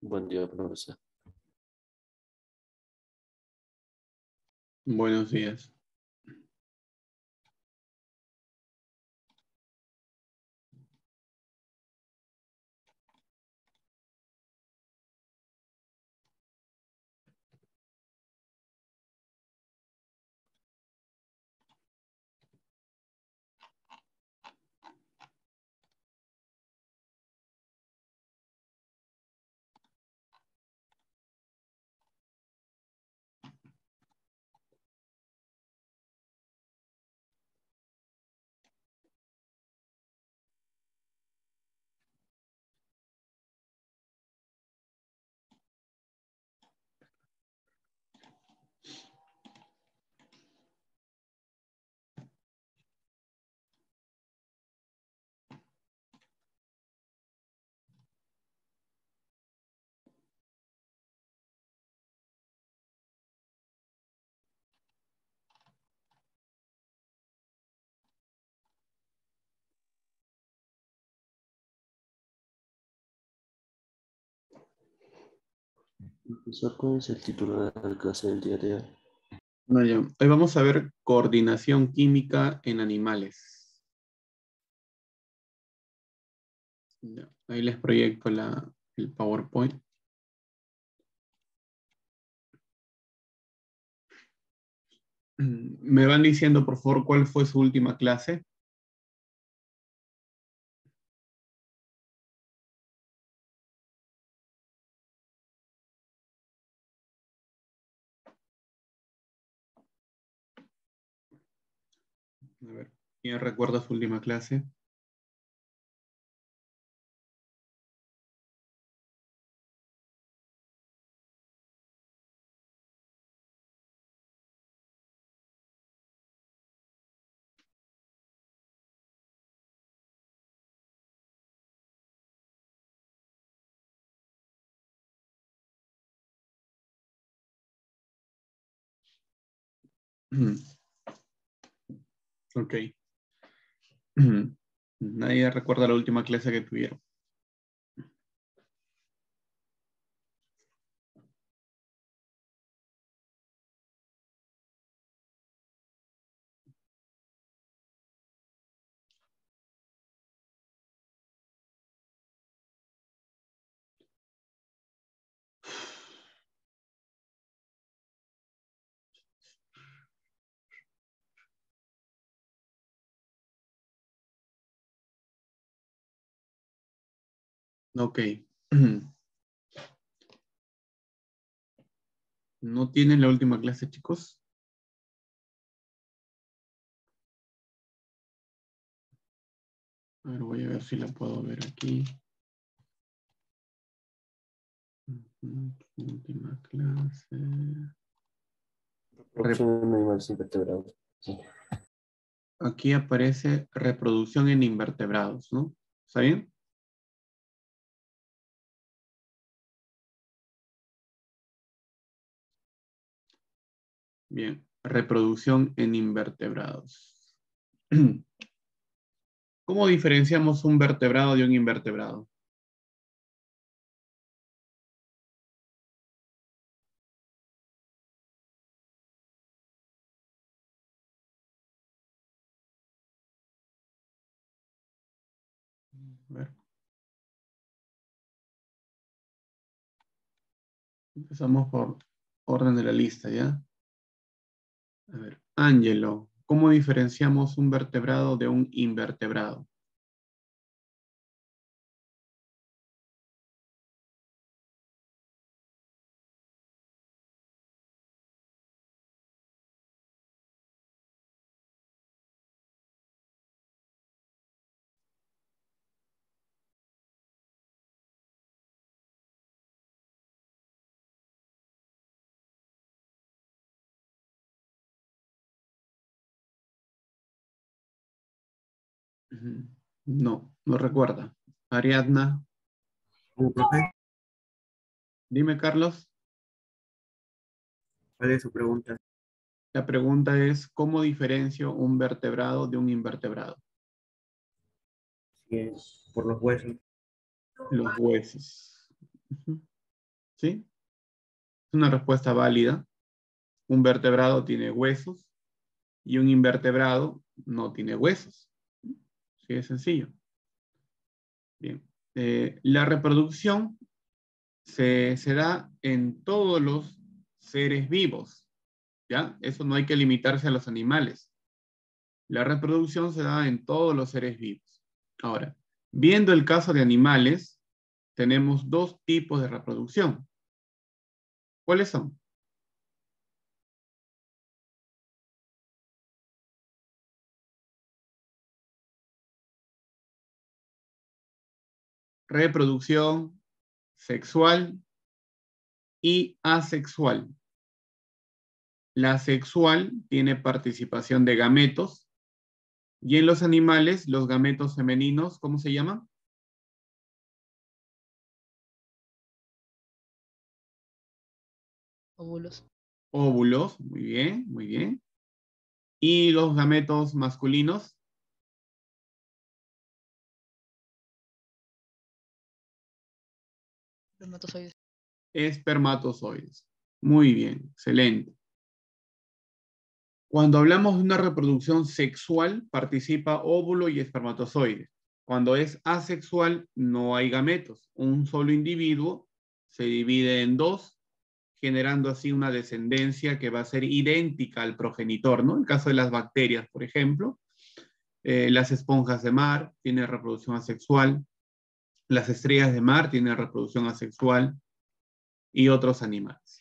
Buen día, profesor. Buenos días. Profesor, ¿cuál es el título de la clase del día de hoy? Bueno, hoy vamos a ver coordinación química en animales. Ya, ahí les proyecto el PowerPoint. ¿Me van diciendo, por favor, cuál fue su última clase? A ver, ¿quién recuerda su última clase? Ok. Nadie recuerda la última clase que tuvieron. Ok. ¿No tienen la última clase, chicos? A ver, voy a ver si la puedo ver aquí. Última clase. Reproducción en animales invertebrados. Sí. Aquí aparece reproducción en invertebrados, ¿no? ¿Está bien? Bien, reproducción en invertebrados. ¿Cómo diferenciamos un vertebrado de un invertebrado? A ver. Empezamos por orden de la lista, ¿ya? A ver, Ángelo, ¿cómo diferenciamos un vertebrado de un invertebrado? Ujú. No, no recuerda. Ariadna, Profe, dime, Carlos. ¿cuál es su pregunta? La pregunta es, ¿cómo diferencio un vertebrado de un invertebrado? Si es por los huesos. Los huesos. Ujú. ¿Sí? Es una respuesta válida. Un vertebrado tiene huesos y un invertebrado no tiene huesos. Sí, es sencillo. Bien. La reproducción se da en todos los seres vivos. ¿Ya? Eso no hay que limitarse a los animales. La reproducción se da en todos los seres vivos. Ahora, viendo el caso de animales, tenemos dos tipos de reproducción. ¿Cuáles son? Reproducción sexual y asexual. La sexual tiene participación de gametos y en los animales, los gametos femeninos, ¿cómo se llaman? Óvulos. Óvulos, muy bien, muy bien. Y los gametos masculinos, Espermatozoides. espermatozoides. Muy bien, excelente. Cuando hablamos de una reproducción sexual, participa óvulo y espermatozoide. Cuando es asexual, no hay gametos. Un solo individuo se divide en dos, generando así una descendencia que va a ser idéntica al progenitor, ¿no? En el caso de las bacterias, por ejemplo, las esponjas de mar tienen reproducción asexual, las estrellas de mar tienen reproducción asexual y otros animales.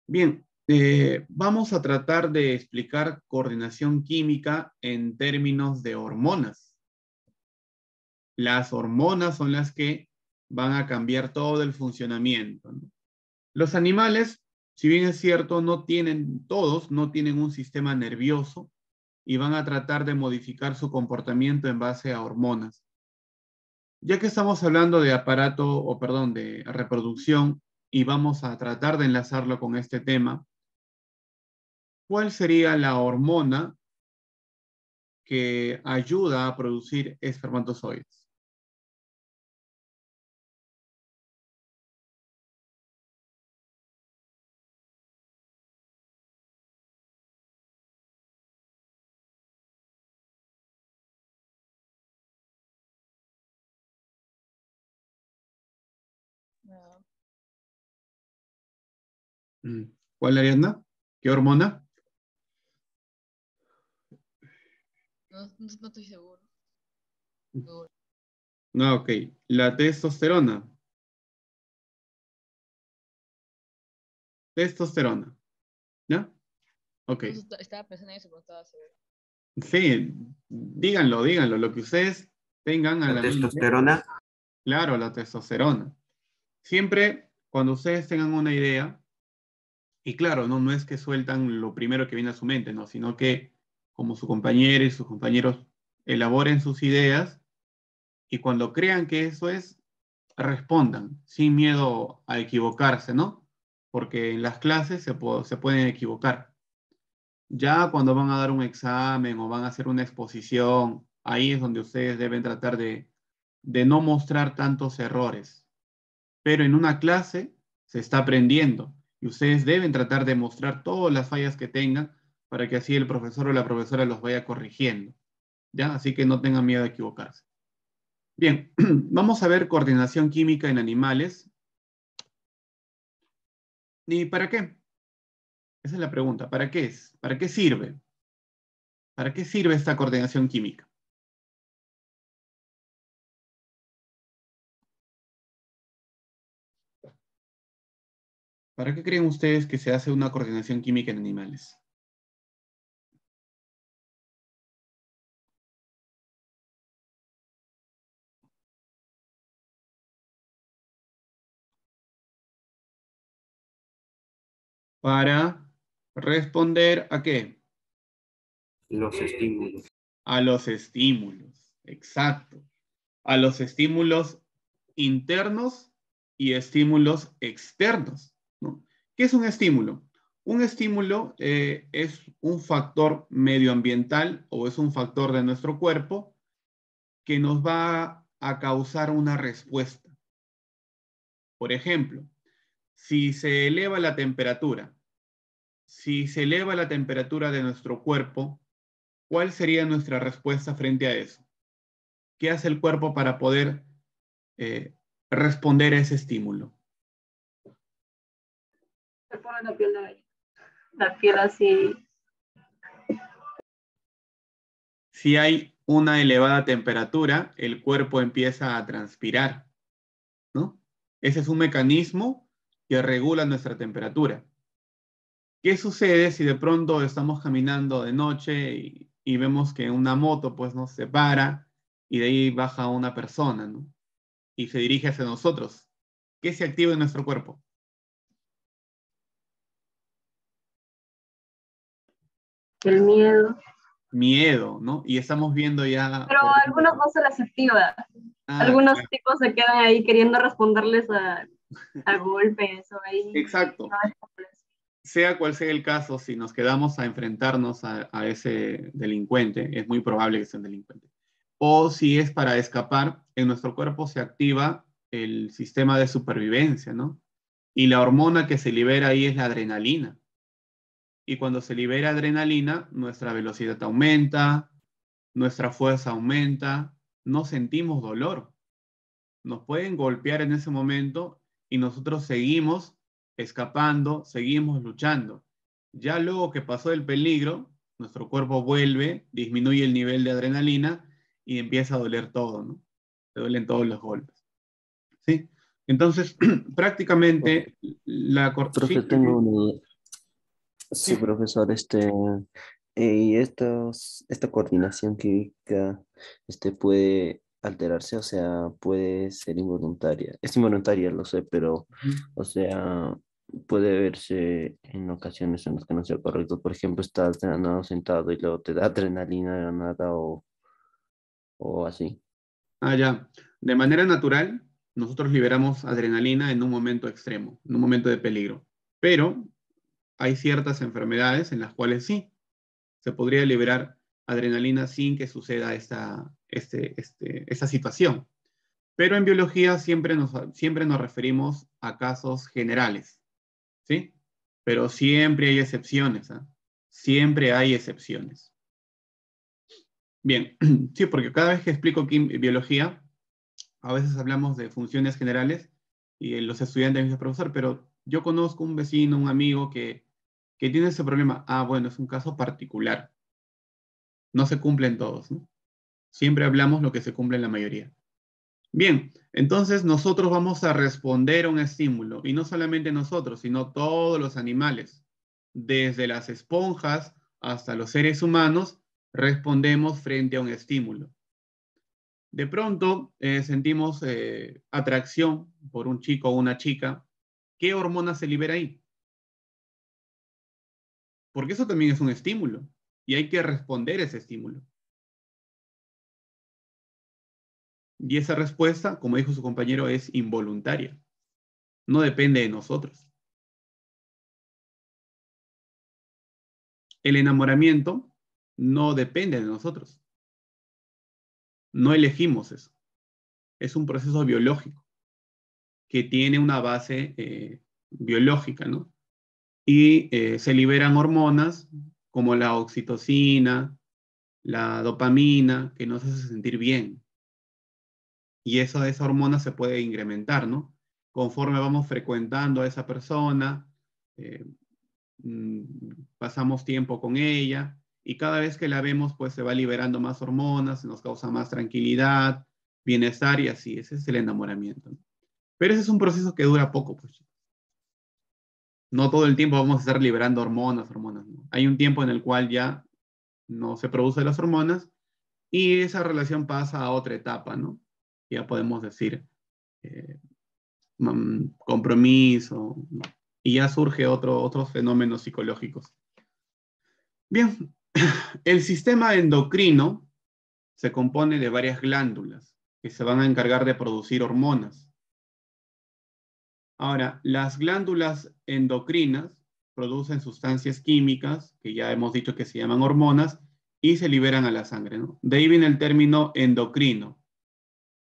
Bien, vamos a tratar de explicar coordinación química en términos de hormonas. Las hormonas son las que van a cambiar todo el funcionamiento, ¿no? Los animales, si bien es cierto, todos no tienen un sistema nervioso y van a tratar de modificar su comportamiento en base a hormonas. Ya que estamos hablando de de reproducción y vamos a tratar de enlazarlo con este tema, ¿cuál sería la hormona que ayuda a producir espermatozoides? No, ¿Cuál, Ariadna? ¿Qué hormona? no estoy seguro. No, ok. La testosterona. Testosterona. ¿Ya? Ok. Estaba pensando en eso, pero no estaba seguro. Sí, díganlo. Lo que ustedes tengan a La la mente. testosterona. Claro, la testosterona. Siempre cuando ustedes tengan una idea, y claro, no es que sueltan lo primero que viene a su mente, no, sino que como su compañero y sus compañeros elaboren sus ideas y cuando crean que eso es, respondan sin miedo a equivocarse, ¿no? Porque en las clases se pueden equivocar. Ya cuando van a dar un examen o van a hacer una exposición, ahí es donde ustedes deben tratar de no mostrar tantos errores. Pero en una clase se está aprendiendo y ustedes deben tratar de mostrar todas las fallas que tengan para que así el profesor o la profesora los vaya corrigiendo. ¿Ya? Así que no tengan miedo a equivocarse. Bien, vamos a ver coordinación química en animales. ¿Y para qué? Esa es la pregunta. ¿Para qué es? ¿Para qué sirve? ¿Para qué sirve esta coordinación química? ¿Para qué creen ustedes que se hace una coordinación química en animales? Para responder ¿a qué? Los estímulos. A los estímulos. Exacto. A los estímulos internos y estímulos externos, ¿no? ¿Qué es un estímulo? Un estímulo es un factor medioambiental o es un factor de nuestro cuerpo que nos va a causar una respuesta. Por ejemplo, si se eleva la temperatura, de nuestro cuerpo, ¿cuál sería nuestra respuesta frente a eso? ¿Qué hace el cuerpo para poder responder a ese estímulo? Se pone la piel de gallina. La piel así. Si hay una elevada temperatura, el cuerpo empieza a transpirar, ¿no? Ese es un mecanismo que regula nuestra temperatura. ¿Qué sucede si de pronto estamos caminando de noche y vemos que una moto pues nos separa y de ahí baja una persona, ¿no? Y se dirige hacia nosotros? ¿Qué se activa en nuestro cuerpo? El miedo. Miedo, ¿no? Y estamos viendo ya... Pero a algunos no se les activa. Algunos claro. tipos se quedan ahí queriendo responderles a golpes o ahí. Exacto. Sea cual sea el caso, si nos quedamos a enfrentarnos a ese delincuente, es muy probable que sea un delincuente. O si es para escapar, en nuestro cuerpo se activa el sistema de supervivencia, ¿no? Y la hormona que se libera ahí es la adrenalina. Y cuando se libera adrenalina, nuestra velocidad aumenta, nuestra fuerza aumenta, no sentimos dolor. Nos pueden golpear en ese momento y nosotros seguimos escapando, seguimos luchando. Ya luego que pasó el peligro, nuestro cuerpo vuelve, disminuye el nivel de adrenalina y empieza a doler todo, ¿no? Te duelen todos los golpes. ¿Sí? Entonces, prácticamente Profe, sí, tengo una... Sí, sí. profesor, y esta coordinación química, puede alterarse, o sea, puede ser involuntaria. Es involuntaria, lo sé, pero, o sea, puede verse en ocasiones en las que no sea correcto. Por ejemplo, estás de la nada sentado y luego te da adrenalina de la nada o así. Ya. De manera natural, nosotros liberamos adrenalina en un momento extremo, en un momento de peligro. Pero hay ciertas enfermedades en las cuales sí, se podría liberar adrenalina sin que suceda esta situación. Pero en biología siempre nos referimos a casos generales, ¿sí? Pero siempre hay excepciones, ¿ah? Siempre hay excepciones. Bien, sí, porque cada vez que explico biología, a veces hablamos de funciones generales y los estudiantes me dicen, profesor, pero yo conozco un vecino, un amigo que tiene ese problema. Bueno, es un caso particular. No se cumplen todos, ¿no? Siempre hablamos lo que se cumple en la mayoría. Bien, entonces nosotros vamos a responder a un estímulo, y no solamente nosotros, sino todos los animales, desde las esponjas hasta los seres humanos, respondemos frente a un estímulo. De pronto sentimos atracción por un chico o una chica. ¿Qué hormona se libera ahí? Porque eso también es un estímulo y hay que responder a ese estímulo. Y esa respuesta, como dijo su compañero, es involuntaria. No depende de nosotros. El enamoramiento no depende de nosotros. No elegimos eso. Es un proceso biológico que tiene una base biológica, ¿no? Y se liberan hormonas como la oxitocina, la dopamina, que nos hace sentir bien. Y esa hormona se puede incrementar, ¿no? Conforme vamos frecuentando a esa persona, eh, pasamos tiempo con ella y cada vez que la vemos, pues se va liberando más hormonas, nos causa más tranquilidad, bienestar y así. Ese es el enamoramiento, ¿no? Pero ese es un proceso que dura poco, pues. No todo el tiempo vamos a estar liberando hormonas, ¿no? Hay un tiempo en el cual ya no se producen las hormonas y esa relación pasa a otra etapa, ¿no? Ya podemos decir eh, compromiso, ¿no? Y ya surge otros fenómenos psicológicos. Bien, el sistema endocrino se compone de varias glándulas que se van a encargar de producir hormonas. Ahora, las glándulas endocrinas producen sustancias químicas, que ya hemos dicho que se llaman hormonas, y se liberan a la sangre, ¿no? De ahí viene el término endocrino.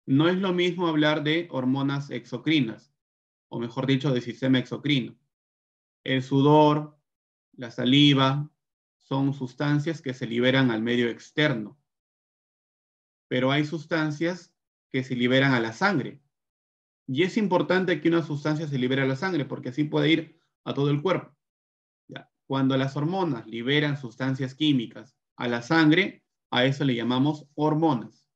No es lo mismo hablar de hormonas exocrinas, o mejor dicho, del sistema exocrino. El sudor, la saliva, son sustancias que se liberan al medio externo. Pero hay sustancias que se liberan a la sangre. Y es importante que una sustancia se libere a la sangre, porque así puede ir a todo el cuerpo. ¿Ya? Cuando las hormonas liberan sustancias químicas a la sangre, a eso le llamamos hormonas.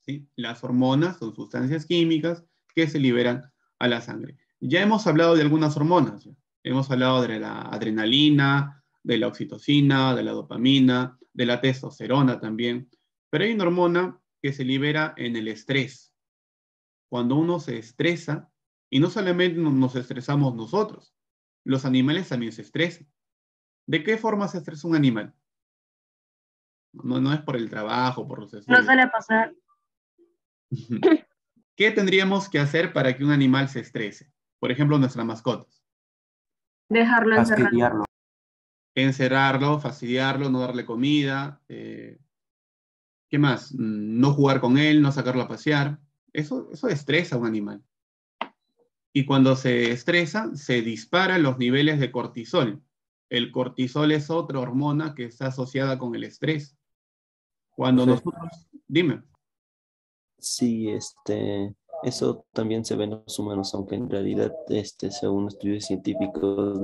¿Sí? Las hormonas son sustancias químicas que se liberan a la sangre. Ya hemos hablado de algunas hormonas. ¿Ya? Hemos hablado de la adrenalina, de la oxitocina, de la dopamina, de la testosterona también. Pero hay una hormona que se libera en el estrés. Cuando uno se estresa, y no solamente nos estresamos nosotros, los animales también se estresan. ¿De qué forma se estresa un animal? No es por el trabajo, por los No estudios. suele pasar. ¿Qué tendríamos que hacer para que un animal se estrese? Por ejemplo, nuestras mascotas. Dejarlo encerrado. Fastidiarlo. Encerrarlo, fastidiarlo, no darle comida. ¿Qué más? No jugar con él, no sacarlo a pasear. Eso estresa a un animal. Y cuando se estresa, se disparan los niveles de cortisol. El cortisol es otra hormona que está asociada con el estrés. Cuando José, nosotros... Dime. Sí, eso también se ve en los humanos, aunque en realidad, según estudios científicos,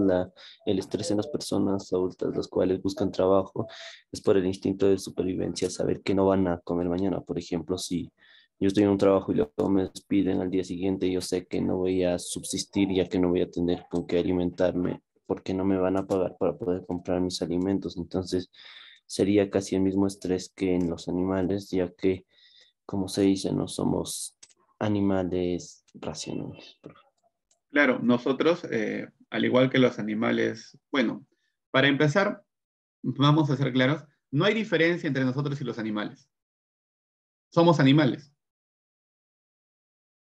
el estrés en las personas adultas, las cuales buscan trabajo, es por el instinto de supervivencia, saber que no van a comer mañana. Por ejemplo, si yo estoy en un trabajo y luego me despiden al día siguiente, yo sé que no voy a subsistir, ya que no voy a tener con qué alimentarme, porque no me van a pagar para poder comprar mis alimentos. Entonces, sería casi el mismo estrés que en los animales, ya que como se dice, no somos animales racionales. Claro, nosotros, al igual que los animales, bueno, para empezar, vamos a ser claros, no hay diferencia entre nosotros y los animales. Somos animales.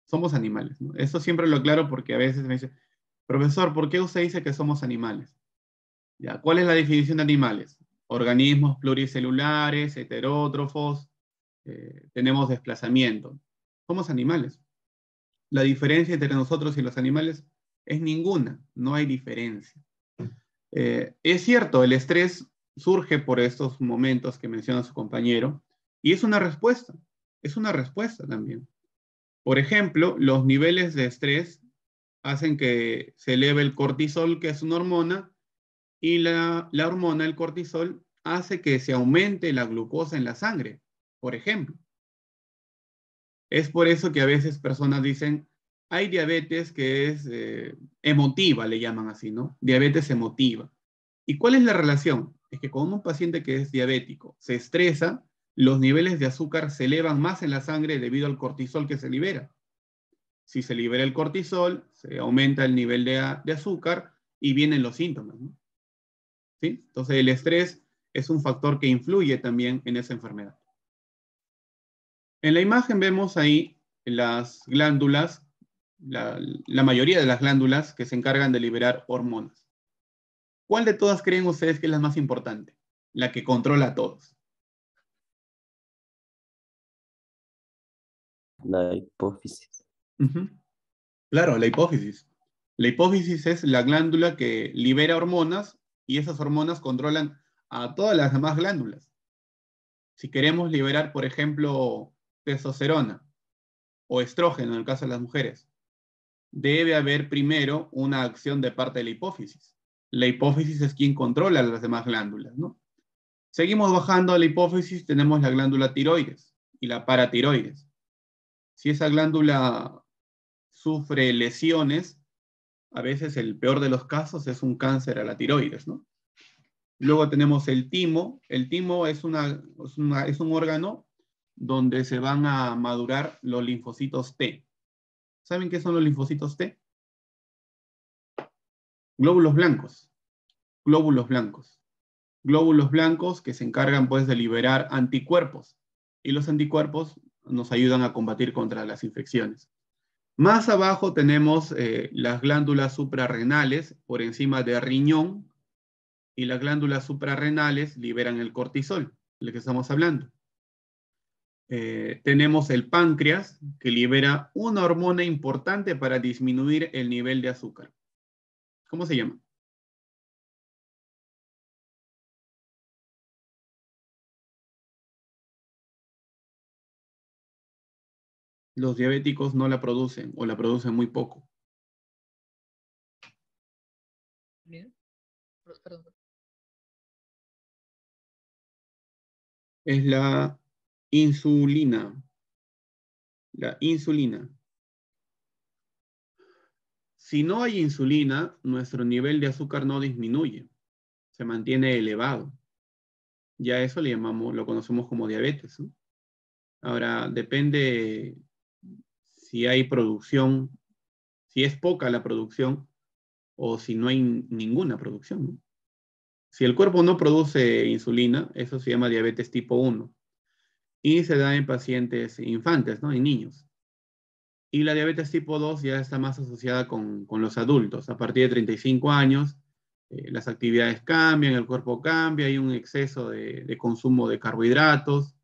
Somos animales, ¿no? Eso siempre lo aclaro porque a veces me dice, profesor, ¿por qué usted dice que somos animales? ¿Ya? ¿Cuál es la definición de animales? Organismos pluricelulares, heterótrofos, tenemos desplazamiento. Somos animales. La diferencia entre nosotros y los animales es ninguna, no hay diferencia. Es cierto, el estrés surge por estos momentos que menciona su compañero y es una respuesta también. Por ejemplo, los niveles de estrés hacen que se eleve el cortisol, que es una hormona, y la hormona, el cortisol, hace que se aumente la glucosa en la sangre, por ejemplo. Es por eso que a veces personas dicen, hay diabetes que es emotiva, le llaman así, ¿no? Diabetes emotiva. ¿Y cuál es la relación? Es que con un paciente que es diabético se estresa, los niveles de azúcar se elevan más en la sangre debido al cortisol que se libera. Si se libera el cortisol, se aumenta el nivel de azúcar y vienen los síntomas, ¿no? ¿Sí? Entonces el estrés es un factor que influye también en esa enfermedad. En la imagen vemos ahí las glándulas, la mayoría de las glándulas que se encargan de liberar hormonas. ¿Cuál de todas creen ustedes que es la más importante? La que controla a todos. La hipófisis. Claro, la hipófisis. La hipófisis es la glándula que libera hormonas y esas hormonas controlan a todas las demás glándulas. Si queremos liberar, por ejemplo, testosterona o estrógeno en el caso de las mujeres, debe haber primero una acción de parte de la hipófisis. La hipófisis es quien controla las demás glándulas, ¿no? Seguimos bajando a la hipófisis, tenemos la glándula tiroides y la paratiroides. Si esa glándula sufre lesiones, a veces el peor de los casos es un cáncer a la tiroides, ¿no? Luego tenemos el timo. El timo es un órgano donde se van a madurar los linfocitos T. ¿Saben qué son los linfocitos T? Glóbulos blancos. Glóbulos blancos. Glóbulos blancos que se encargan pues de liberar anticuerpos. Y los anticuerpos nos ayudan a combatir contra las infecciones. Más abajo tenemos las glándulas suprarrenales por encima del riñón, y las glándulas suprarrenales liberan el cortisol, del que estamos hablando. tenemos el páncreas, que libera una hormona importante para disminuir el nivel de azúcar. ¿Cómo se llama? Los diabéticos no la producen o la producen muy poco. Bien. Perdón. Es la insulina. La insulina. Si no hay insulina, nuestro nivel de azúcar no disminuye, se mantiene elevado. Ya eso le llamamos, lo conocemos como diabetes, ¿no? Ahora, depende si hay producción, si es poca la producción o si no hay ninguna producción, ¿no? Si el cuerpo no produce insulina, eso se llama diabetes tipo 1 y se da en pacientes infantes, ¿no? En niños. Y la diabetes tipo 2 ya está más asociada con los adultos. A partir de 35 años, las actividades cambian, el cuerpo cambia, hay un exceso de consumo de carbohidratos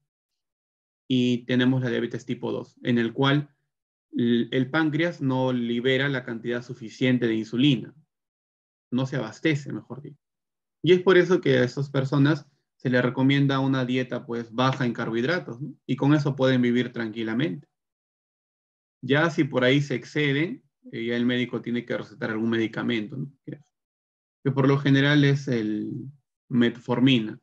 y tenemos la diabetes tipo 2, en el cual el páncreas no libera la cantidad suficiente de insulina, no se abastece, mejor dicho. Y es por eso que a esas personas se les recomienda una dieta pues baja en carbohidratos, ¿no? Y con eso pueden vivir tranquilamente. Ya si por ahí se exceden, ya el médico tiene que recetar algún medicamento, ¿no? Que por lo general es el metformina.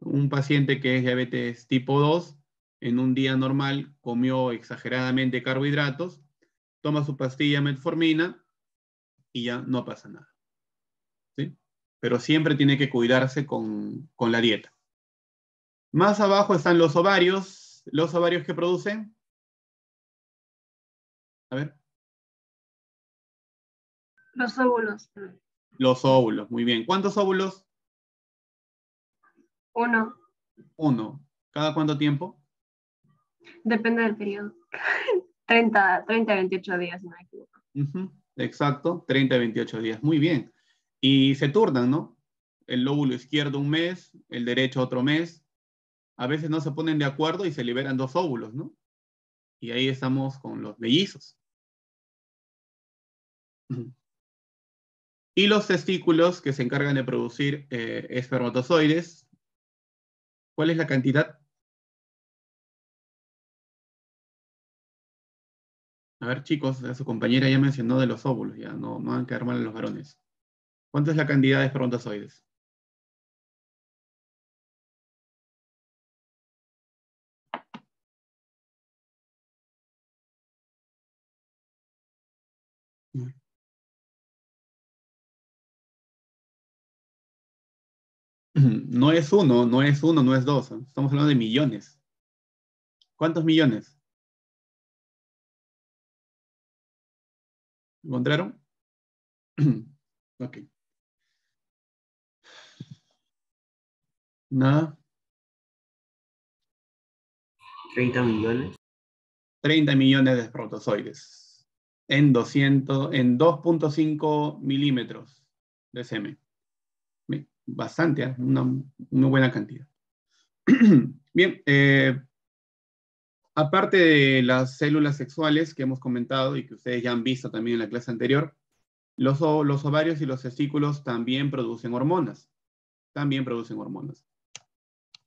Un paciente que es diabetes tipo 2, en un día normal comió exageradamente carbohidratos, toma su pastilla metformina y ya no pasa nada, ¿sí? Pero siempre tiene que cuidarse con la dieta. Más abajo están los ovarios. ¿Los ovarios que producen? A ver. Los óvulos. Los óvulos, muy bien. ¿Cuántos óvulos? 1. Uno. ¿Cada cuánto tiempo? Depende del periodo. 30 a 28 días, si no me equivoco. Exacto, 30 a 28 días. Muy bien. Y se turnan, ¿no? El lóbulo izquierdo un mes, el derecho otro mes. A veces no se ponen de acuerdo y se liberan dos óvulos, ¿no? Y ahí estamos con los mellizos. Y los testículos que se encargan de producir espermatozoides. ¿Cuál es la cantidad? A ver, chicos, su compañera ya mencionó de los óvulos, ya no van a quedar mal los varones. ¿Cuánto es la cantidad de espermatozoides? No es uno, no es uno, no es dos. Estamos hablando de millones. ¿Cuántos millones? ¿Encontraron? Ok. Nada. 30 millones. 30 millones de espermatozoides en 2.5 milímetros de semen. Bastante, ¿eh? Una buena cantidad. Bien, aparte de las células sexuales que hemos comentado y que ustedes ya han visto también en la clase anterior, los ovarios y los testículos también producen hormonas. También producen hormonas.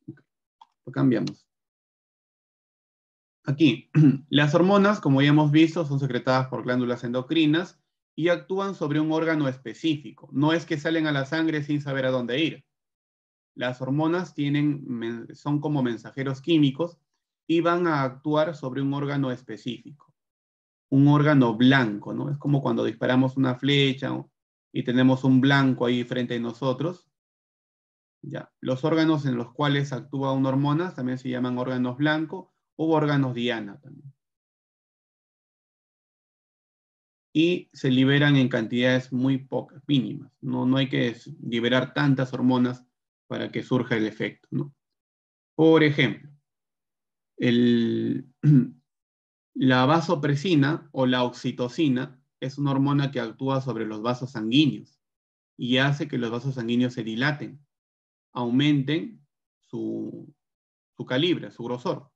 Lo cambiamos. Aquí, las hormonas, como ya hemos visto, son secretadas por glándulas endocrinas y actúan sobre un órgano específico. No es que salen a la sangre sin saber a dónde ir. Las hormonas son como mensajeros químicos y van a actuar sobre un órgano específico. Un órgano blanco, ¿no? Es como cuando disparamos una flecha y tenemos un blanco ahí frente a nosotros. Ya. Los órganos en los cuales actúa una hormona también se llaman órganos blancos o órganos diana también. Y se liberan en cantidades muy pocas, mínimas. No hay que liberar tantas hormonas para que surja el efecto, ¿no? Por ejemplo, la vasopresina o la oxitocina es una hormona que actúa sobre los vasos sanguíneos y hace que los vasos sanguíneos se dilaten, aumenten su calibre, su grosor.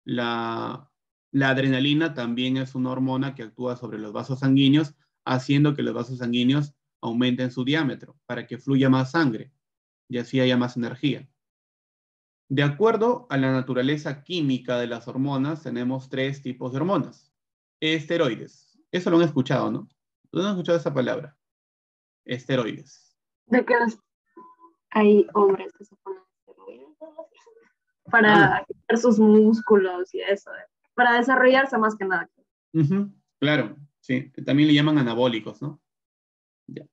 la adrenalina también es una hormona que actúa sobre los vasos sanguíneos, haciendo que los vasos sanguíneos aumenten su diámetro para que fluya más sangre y así haya más energía. De acuerdo a la naturaleza química de las hormonas, tenemos 3 tipos de hormonas. Esteroides. Eso lo han escuchado, ¿no? ¿No han escuchado esa palabra? Esteroides. De que hay hombres que se ponen esteroides para crecer sus músculos y eso, para desarrollarse más que nada. Claro, sí. También le llaman anabólicos, ¿no? Ya.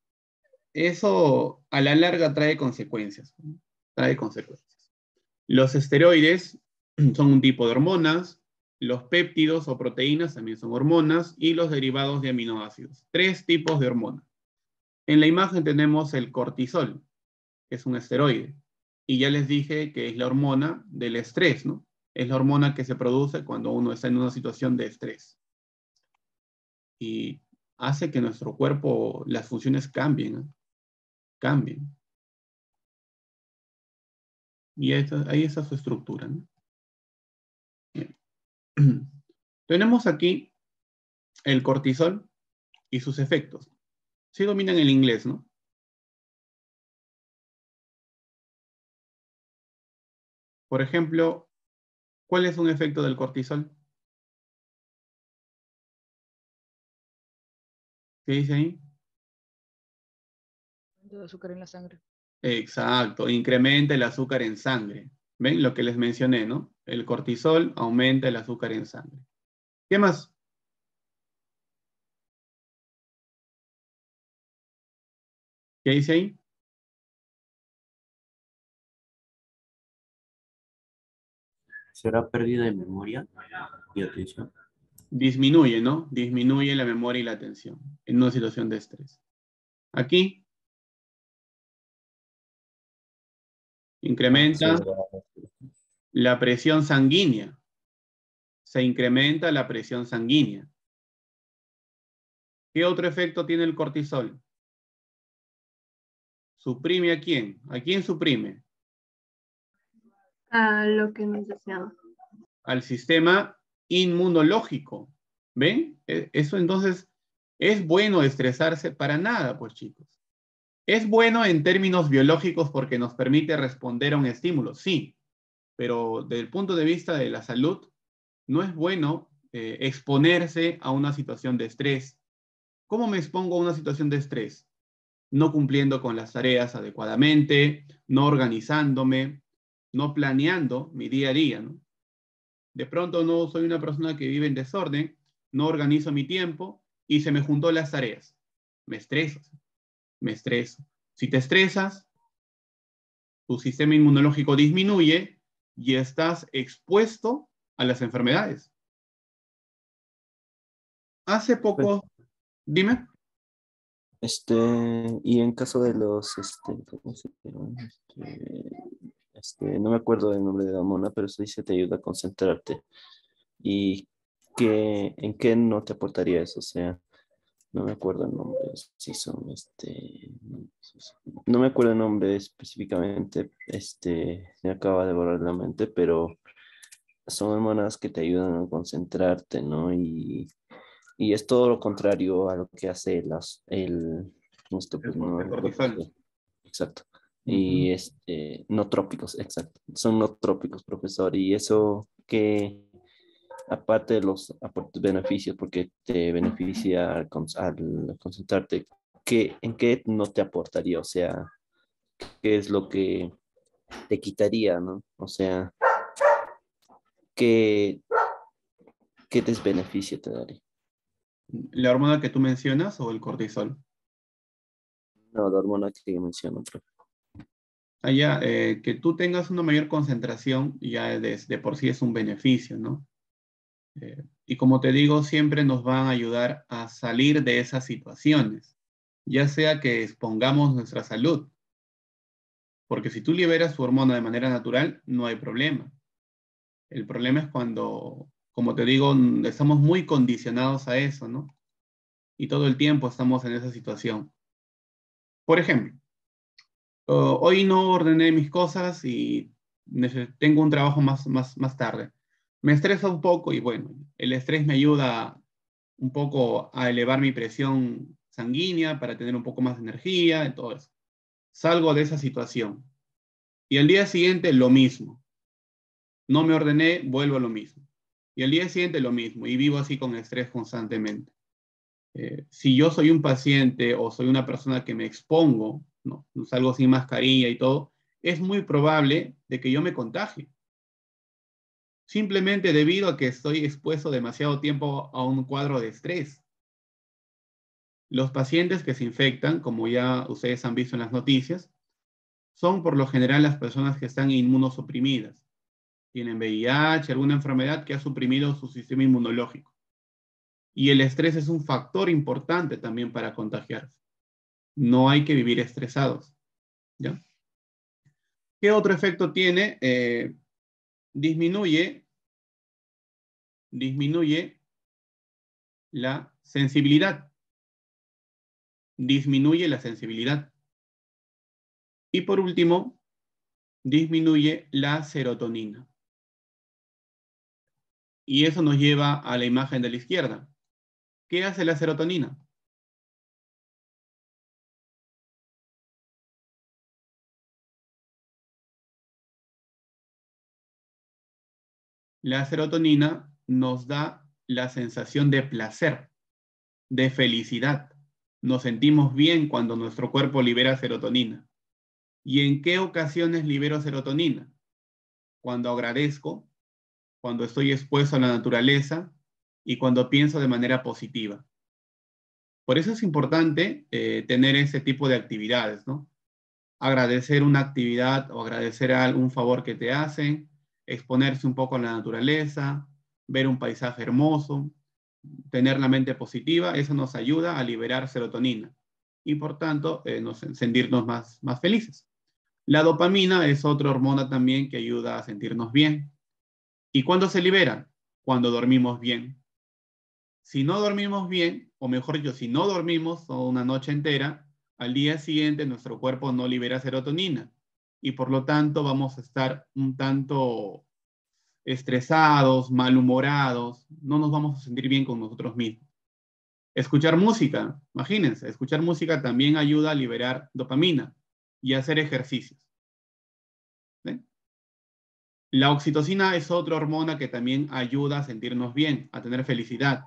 Eso a la larga trae consecuencias, ¿no? Trae consecuencias. Los esteroides son un tipo de hormonas, los péptidos o proteínas también son hormonas, y los derivados de aminoácidos. 3 tipos de hormonas. En la imagen tenemos el cortisol, que es un esteroide. Y ya les dije que es la hormona del estrés, ¿no? Es la hormona que se produce cuando uno está en una situación de estrés. Y hace que nuestro cuerpo, las funciones cambien, ¿no? Cambien. Y ahí está su estructura, ¿no? Bien. Tenemos aquí el cortisol y sus efectos. Sí dominan el inglés, ¿no? Por ejemplo, ¿cuál es un efecto del cortisol? ¿Qué dice ahí? De azúcar en la sangre. Exacto, incrementa el azúcar en sangre. ¿Ven? Lo que les mencioné, ¿no? El cortisol aumenta el azúcar en sangre. ¿Qué más? ¿Qué dice ahí? ¿Será pérdida de memoria y atención? Disminuye, ¿no? Disminuye la memoria y la atención en una situación de estrés. Aquí incrementa la presión sanguínea. Se incrementa la presión sanguínea. ¿Qué otro efecto tiene el cortisol? ¿Suprime a quién? ¿A quién suprime? A lo que no es deseado. Al sistema inmunológico. ¿Ven? Eso entonces, ¿es bueno estresarse? Para nada, pues chicos. ¿Es bueno en términos biológicos porque nos permite responder a un estímulo? Sí, pero desde el punto de vista de la salud, no es bueno exponerse a una situación de estrés. ¿Cómo me expongo a una situación de estrés? No cumpliendo con las tareas adecuadamente, no organizándome, no planeando mi día a día, ¿no? De pronto no soy una persona que vive en desorden, no organizo mi tiempo y se me juntó las tareas. Me estreso, me estreso. Si te estresas, tu sistema inmunológico disminuye y estás expuesto a las enfermedades. Hace Pues, poco, dime. y en caso de los, ¿cómo se llama? No me acuerdo del nombre de la mona, pero eso dice te ayuda a concentrarte. ¿Y en qué no te aportaría eso? O sea, no me acuerdo el nombre, si son, no me acuerdo el nombre específicamente, me acaba de borrar la mente, pero son hormonas que te ayudan a concentrarte, ¿no? Y es todo lo contrario a lo que hace pues, El no, cortisol. exacto. Ujú. Y no trópicos, exacto. Son no trópicos, profesor. Y eso que, aparte de los beneficios, porque te beneficia al concentrarte, ¿en qué no te aportaría? O sea, ¿qué es lo que te quitaría, ¿no? O sea, ¿qué, qué desbeneficio te daría? ¿La hormona que tú mencionas o el cortisol? No, la hormona que menciono, profe. Allá, que tú tengas una mayor concentración ya de por sí es un beneficio, ¿no? Y como te digo, siempre nos van a ayudar a salir de esas situaciones, ya sea que expongamos nuestra salud, porque si tú liberas tu hormona de manera natural, no hay problema. El problema es cuando, como te digo, estamos muy condicionados a eso, ¿no? Y todo el tiempo estamos en esa situación. Por ejemplo, hoy no ordené mis cosas y tengo un trabajo más tarde. Me estresa un poco y bueno, el estrés me ayuda un poco a elevar mi presión sanguínea para tener un poco más de energía y todo eso. Salgo de esa situación. Y al día siguiente lo mismo. No me ordené, vuelvo a lo mismo. Y al día siguiente lo mismo. Y vivo así con estrés constantemente. Si yo soy un paciente o soy una persona que me expongo, no salgo sin mascarilla y todo, es muy probable de que yo me contagie. Simplemente debido a que estoy expuesto demasiado tiempo a un cuadro de estrés. Los pacientes que se infectan, como ya ustedes han visto en las noticias, son por lo general las personas que están inmunosuprimidas. Tienen VIH, alguna enfermedad que ha suprimido su sistema inmunológico. Y el estrés es un factor importante también para contagiarse. No hay que vivir estresados. ¿Ya? ¿Qué otro efecto tiene? Disminuye la sensibilidad. Disminuye la sensibilidad. Y por último, disminuye la serotonina. Y eso nos lleva a la imagen de la izquierda. ¿Qué hace la serotonina? La serotonina nos da la sensación de placer, de felicidad. Nos sentimos bien cuando nuestro cuerpo libera serotonina. ¿Y en qué ocasiones libero serotonina? Cuando agradezco, cuando estoy expuesto a la naturaleza y cuando pienso de manera positiva. Por eso es importante tener ese tipo de actividades, ¿no? Agradecer una actividad o agradecer algún favor que te hacen, exponerse un poco a la naturaleza, ver un paisaje hermoso, tener la mente positiva, eso nos ayuda a liberar serotonina y por tanto sentirnos más felices. La dopamina es otra hormona también que ayuda a sentirnos bien. ¿Y cuándo se libera? Cuando dormimos bien. Si no dormimos bien, o mejor dicho, si no dormimos toda una noche entera, al día siguiente nuestro cuerpo no libera serotonina y por lo tanto vamos a estar un tanto estresados, malhumorados, no nos vamos a sentir bien con nosotros mismos. Escuchar música, imagínense, escuchar música también ayuda a liberar dopamina y a hacer ejercicios. ¿Sí? La oxitocina es otra hormona que también ayuda a sentirnos bien, a tener felicidad.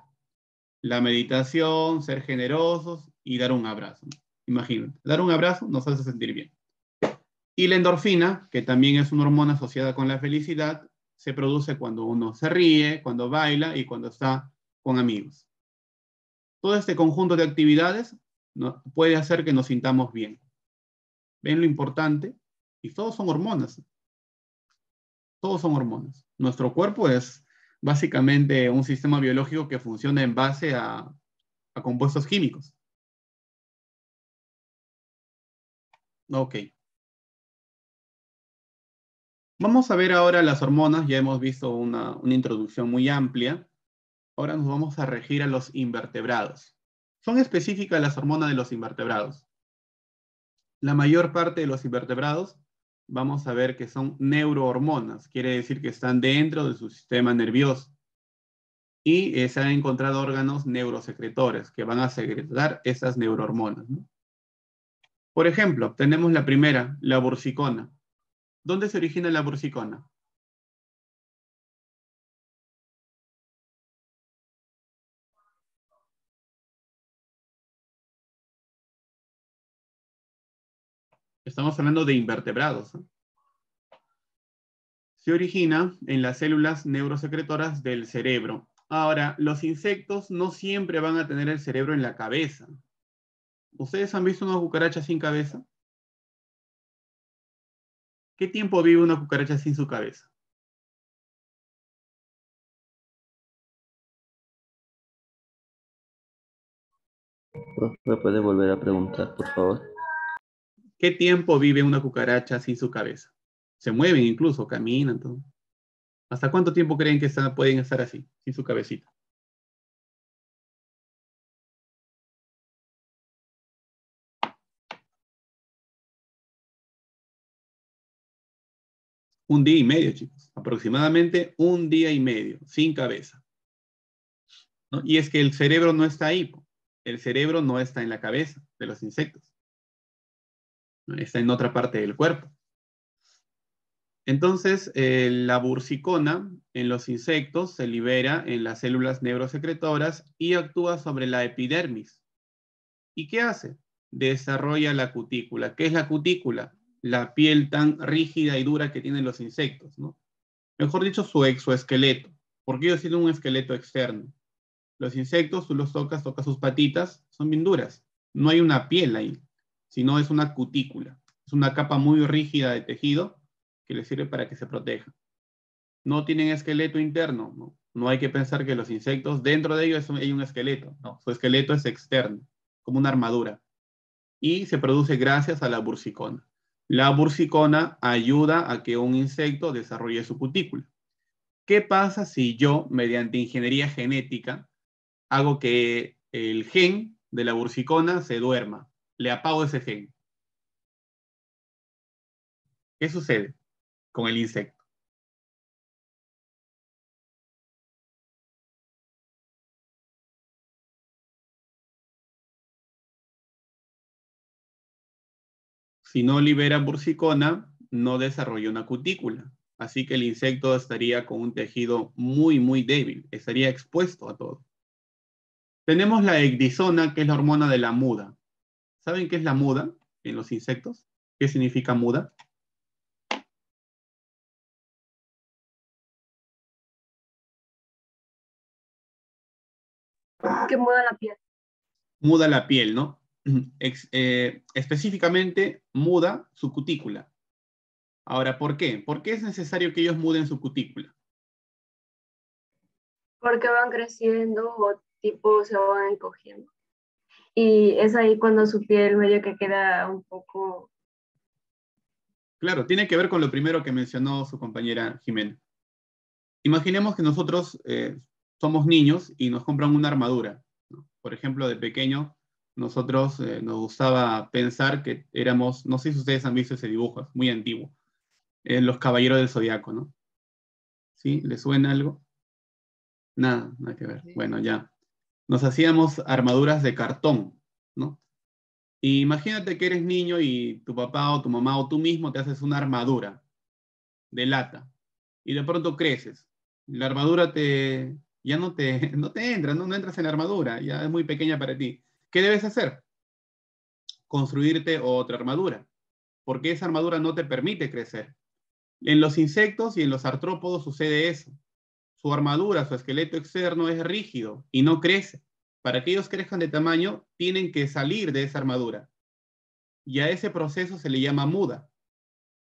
La meditación, ser generosos y dar un abrazo. Imagínate, dar un abrazo nos hace sentir bien. Y la endorfina, que también es una hormona asociada con la felicidad, se produce cuando uno se ríe, cuando baila y cuando está con amigos. Todo este conjunto de actividades puede hacer que nos sintamos bien. ¿Ven lo importante? Y todos son hormonas. Todos son hormonas. Nuestro cuerpo es básicamente un sistema biológico que funciona en base a compuestos químicos. Ok. Vamos a ver ahora las hormonas. Ya hemos visto una introducción muy amplia. Ahora nos vamos a regir a los invertebrados. Son específicas las hormonas de los invertebrados. La mayor parte de los invertebrados vamos a ver que son neurohormonas. Quiere decir que están dentro de su sistema nervioso. Y se han encontrado órganos neurosecretores que van a secretar esas neurohormonas, ¿no? Por ejemplo, tenemos la primera, la bursicona. ¿Dónde se origina la bursicona? Estamos hablando de invertebrados, ¿no? Se origina en las células neurosecretoras del cerebro. Ahora, los insectos no siempre van a tener el cerebro en la cabeza. ¿Ustedes han visto una cucaracha sin cabeza? ¿Qué tiempo vive una cucaracha sin su cabeza? ¿Me puede volver a preguntar, por favor? ¿Qué tiempo vive una cucaracha sin su cabeza? Se mueven incluso, caminan, todo. ¿Hasta cuánto tiempo creen que pueden estar así, sin su cabecita? Un día y medio, chicos. Aproximadamente un día y medio, sin cabeza. ¿No? Y es que el cerebro no está ahí. El cerebro no está en la cabeza de los insectos. ¿No? Está en otra parte del cuerpo. Entonces, la bursicona en los insectos se libera en las células neurosecretoras y actúa sobre la epidermis. ¿Y qué hace? Desarrolla la cutícula. ¿Qué es la cutícula? La piel tan rígida y dura que tienen los insectos, ¿no? Mejor dicho, su exoesqueleto. ¿Por qué ellos tienen un esqueleto externo? Los insectos, tú los tocas sus patitas, son bien duras. No hay una piel ahí, sino es una cutícula. Es una capa muy rígida de tejido que les sirve para que se protejan. No tienen esqueleto interno, ¿no? No hay que pensar que los insectos, dentro de ellos hay un esqueleto. No, su esqueleto es externo, como una armadura. Y se produce gracias a la bursicona. La bursicona ayuda a que un insecto desarrolle su cutícula. ¿Qué pasa si yo, mediante ingeniería genética, hago que el gen de la bursicona se duerma? Le apago ese gen. ¿Qué sucede con el insecto? Si no libera bursicona, no desarrolla una cutícula. Así que el insecto estaría con un tejido muy, muy débil. Estaría expuesto a todo. Tenemos la ecdisona, que es la hormona de la muda. ¿Saben qué es la muda en los insectos? ¿Qué significa muda? Que muda la piel. Muda la piel, ¿no? Específicamente, muda su cutícula. Ahora, ¿por qué? ¿Por qué es necesario que ellos muden su cutícula? Porque van creciendo o tipo se van encogiendo. Y es ahí cuando su piel medio que queda un poco... Claro, tiene que ver con lo primero que mencionó su compañera Jimena. Imaginemos que nosotros somos niños y nos compran una armadura, ¿no? Por ejemplo, de pequeño, nosotros nos gustaba pensar que éramos, no sé si ustedes han visto ese dibujo, es muy antiguo, los caballeros del Zodiaco, ¿no? ¿Sí? ¿Les suena algo? Nada, nada que ver. Sí. Bueno, ya. Nos hacíamos armaduras de cartón, ¿no? Y imagínate que eres niño y tu papá o tu mamá o tú mismo te haces una armadura de lata y de pronto creces. La armadura ya no te entra, no entras en la armadura, ya es muy pequeña para ti. ¿Qué debes hacer? Construirte otra armadura, porque esa armadura no te permite crecer. En los insectos y en los artrópodos sucede eso. Su armadura, su esqueleto externo es rígido y no crece. Para que ellos crezcan de tamaño, tienen que salir de esa armadura. Y a ese proceso se le llama muda.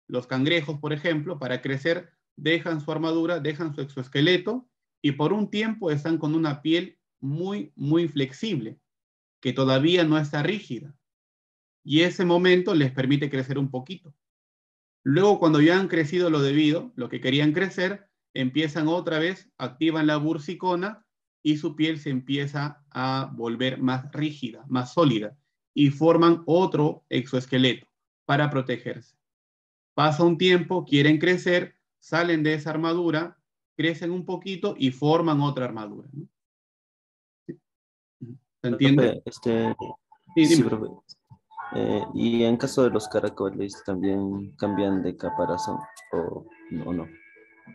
Los cangrejos, por ejemplo, para crecer, dejan su armadura, dejan su exoesqueleto y por un tiempo están con una piel muy, muy flexible, que todavía no está rígida. Y ese momento les permite crecer un poquito. Luego, cuando ya han crecido lo debido, lo que querían crecer, empiezan otra vez, activan la bursicona y su piel se empieza a volver más rígida, más sólida y forman otro exoesqueleto para protegerse. Pasa un tiempo, quieren crecer, salen de esa armadura, crecen un poquito y forman otra armadura, ¿no? ¿Se entiende? Profe, Sí, sí, dime. profe. Y en caso de los caracoles, ¿también cambian de caparazón o no?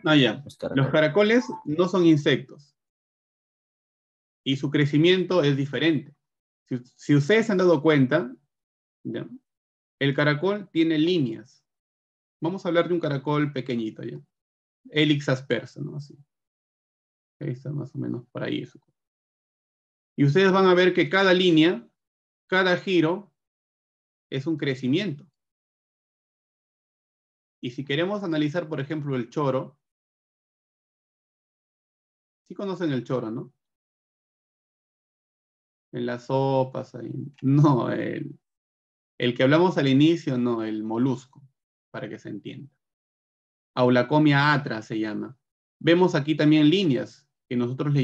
Ah, ya. Los Los caracoles. caracoles no son insectos y su crecimiento es diferente. Si ustedes se han dado cuenta, ¿ya? El caracol tiene líneas. Vamos a hablar de un caracol pequeñito, ¿ya? Helix aspersa, ¿no? Así. Ahí está más o menos por ahí eso. Y ustedes van a ver que cada línea, cada giro, es un crecimiento. Y si queremos analizar, por ejemplo, el choro, sí conocen el choro, ¿no? En las sopas, ahí. No, el que hablamos al inicio, no, el molusco, para que se entienda. Aulacomia atra se llama. Vemos aquí también líneas que nosotros le llamamos